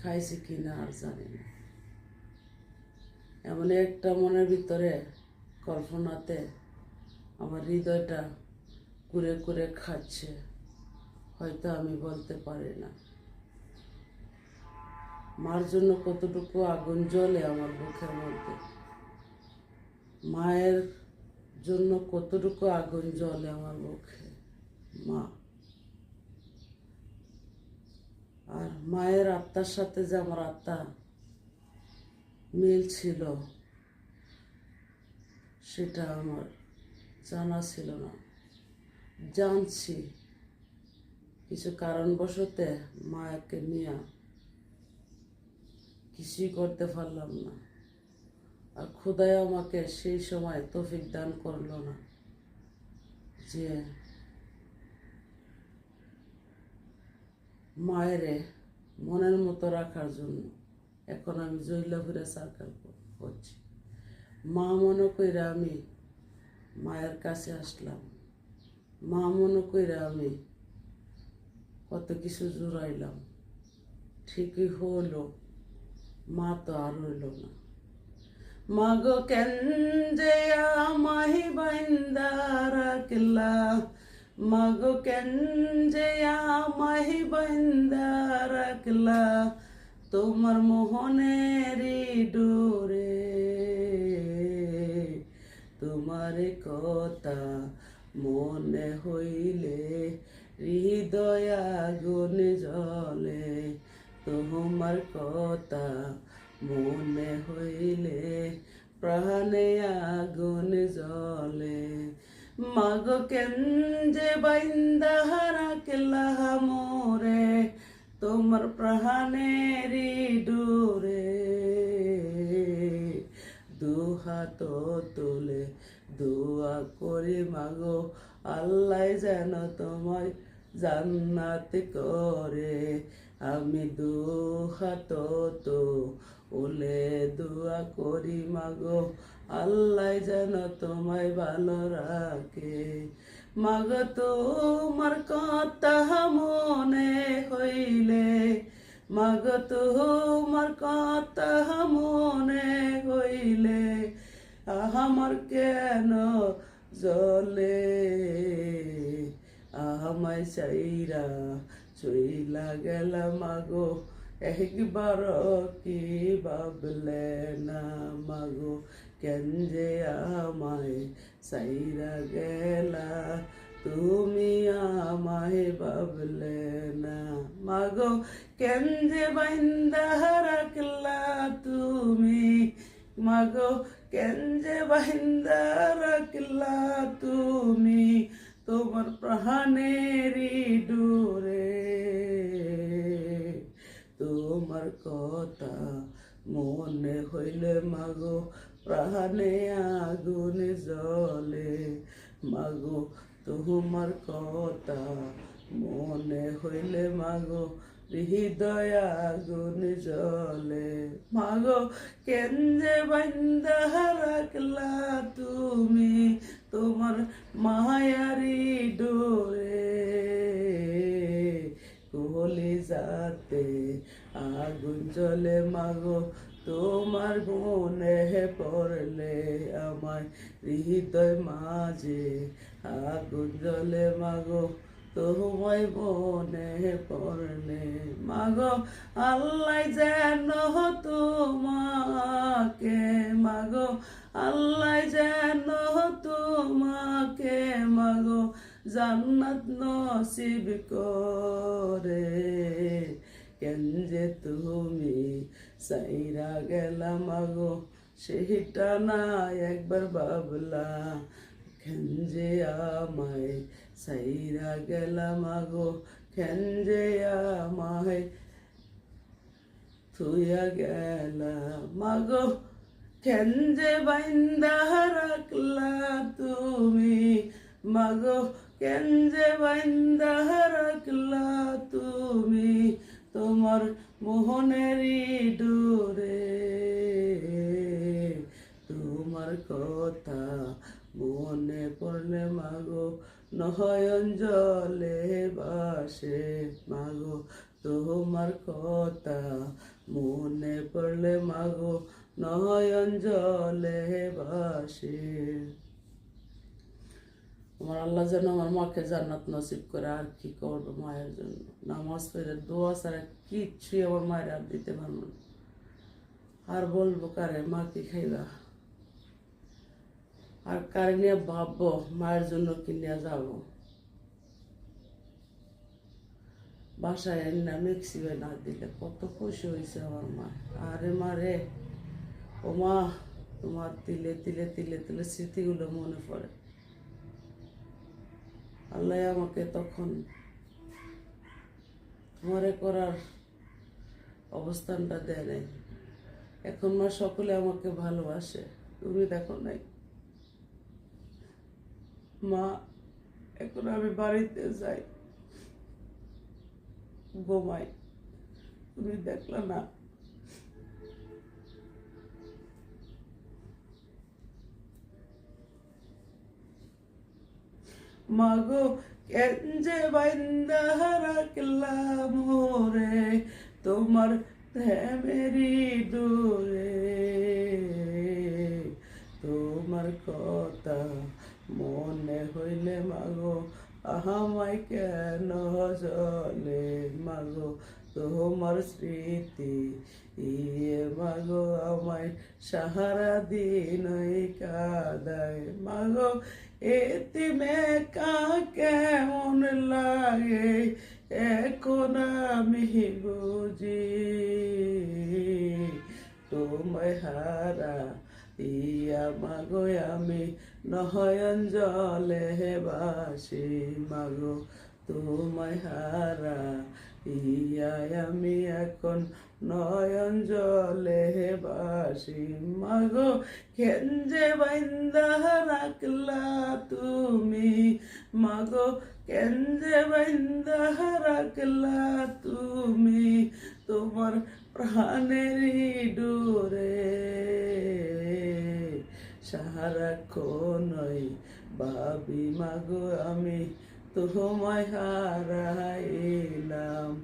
খাইছি কিনা আর জানি না। এমন একটা মনের ভিতরে কল্পনাতে আমার হৃদয়টা কুরে কুরে খাচ্ছে, হয়তো আমি বলতে পারি না। মার জন্য কতটুকু আগুন জ্বলে আমার বুকের মধ্যে, মায়ের জন্য কতটুকু আগুন জ্বলে আমার বুকে। মা আর মায়ের আত্মার সাথে যে আমার আত্মা মিল ছিল, সেটা আমার জানা ছিল না। জানছি কিছু কারণবশতে মাকে নিয়ে কিছুই করতে পারলাম না। আর খোদাই আমাকে সেই সময় তৌফিক দান করলো না যে মায়েরে মনের মতো রাখার জন্য। এখন আমি জৈলাপুরে সার্কেল করছি। মা মনে কইরা আমি মায়ের কাছে আসলাম, মা মনে কইরা আমি কত কিছু জুড়াইলাম, ঠিকই হলো, মা তো আর হইল না। মাগো কেন যে আমাহি বাইন্দা রাখলা, মাগো কেন যে আমাহি বাইন্দা রাখলা, তোমার মোহনেরই ডোরে। তোমার কথা মনে হইলে হৃদয় আগুন জ্বলে, তোমার কথা মনে হইলে প্রাণে আগুন জ্বলে। মাগো কেন যে বাইন্দা রাখলা মোরে, তোমার প্রাণেরই ডোরে। দুহাত তুলে দোয়া করি মাগো, আল্লাহ যেন তোমায় জান্নাত করে। আমি দুহাত তুলে দোয়া করি মাগো, আল্লাহ যেন তোমায় ভালো রাখে। মাগো তোমার কথা মনে হইলে, মাগো তোমার কথা মনে হইলে আমার কেন জ্বলে। আমায় চাইরা চইলা গেলা মাগো, একবার কি ভাবলে না মাগো, কেন যে আমায় চাইরা গেলা, তুমি আমায় ভাবলে না মাগো। কেন যে বাইন্দা রাখলা তুমি, মাগো কেন যে বাইন্দা রাখলা তুমি, তোমার প্রাণেরই ডোরে। তোমার কথা মনে হইলে মাগো, প্রাণে আগুন জ্বলে। মাগো তোমার কথা মনে হইলে মাগো, হৃদয় আগুন জ্বলে। মাগো কেন যে বাইন্দা রাখলা তুমি, তোমার মায়ারি ডোরে। কলি যাতে আগুন জ্বলে মাগো, তোমার মনে পড়লে আমার হৃদয় মাঝে আগুন জ্বলে মাগো, তোমায় মনে পড়লে মাগো। আল্লাহ যেন তোমাকে মাগো, আল্লাহ যেন তোমাকে মাগো জান্নাত নসিব করে। কেন যে তুমি সাইরা গেলা মাগো, সেটা না একবার ভাবলা। কেন যে আমায় সাইরা গেলা মাগো, কেন যে আমায় থুইয়া গেলা মাগো, কেন যে বাইন্দা রাখলা তুমি মাগো, কেন যে বাইন্দা রাখলা তুমি, তোমার মোহনেরই ডোরে। তোমার কথা মনে পড়লে মাগো, নয়ন জলে বাসে মাগো, তোমার কথা মনে পড়লে মাগো নয়ন জলে ভাসে। আমার আল্লাহ যেন আমার মাকে জান্নাত নসিব করে। আর কি করবো মায়ের জন্য? নামাজ পড়ে দোয়া ছাড়া কিচ্ছুই আমার মায়ের আর দিতে পারবো না। আর বলবো কারে মা কি খাইবা, আর কারে নিয়ে ভাববো মায়ের জন্য কি নিয়ে যাবো। বাসায় না মেক্সিমে না দিলে কত খুশি হয়েছে আমার মা। আরে মা রে, ও মা, তোমার তিলে তিলে তিলে তিলে স্মৃতিগুলো মনে পড়ে। আল্লাহ আমাকে তখন মরে করার অবস্থানটা দেয় নাই। এখন মা সকলে আমাকে ভালোবাসে, তুমি দেখো নাই মা। এখন আমি বাড়িতে যাই, ঘুমাই, তুমি দেখলা না। মাগো কেন যে বাইন্দা রাখলাম মোরে তোমার প্রেমেরই ডোরে। তোমার কথা মনে হইলে মাগো আমায় কেন জলে মাগো। তোমার স্মৃতি মাগো আমায় সাহারা দিন কাদায় মাগো। এতিমে কা কেমন লাগে এখন আমি বুঝি। তোমায় হারা মাগো আমি নয়ন জলে বাসি মাগো। তোমায় হারা আমি এখন নয়ন জলে বাসি মাগো। কেন যে বাইন্দা রাখলা তুমি মাগো, কেন যে বাইন্দা রাখলা তুমি তোমার প্রাণেরই ডোরে। সারাক্ষণই ভাবি মাগো আমি তোমায় হারাইলাম।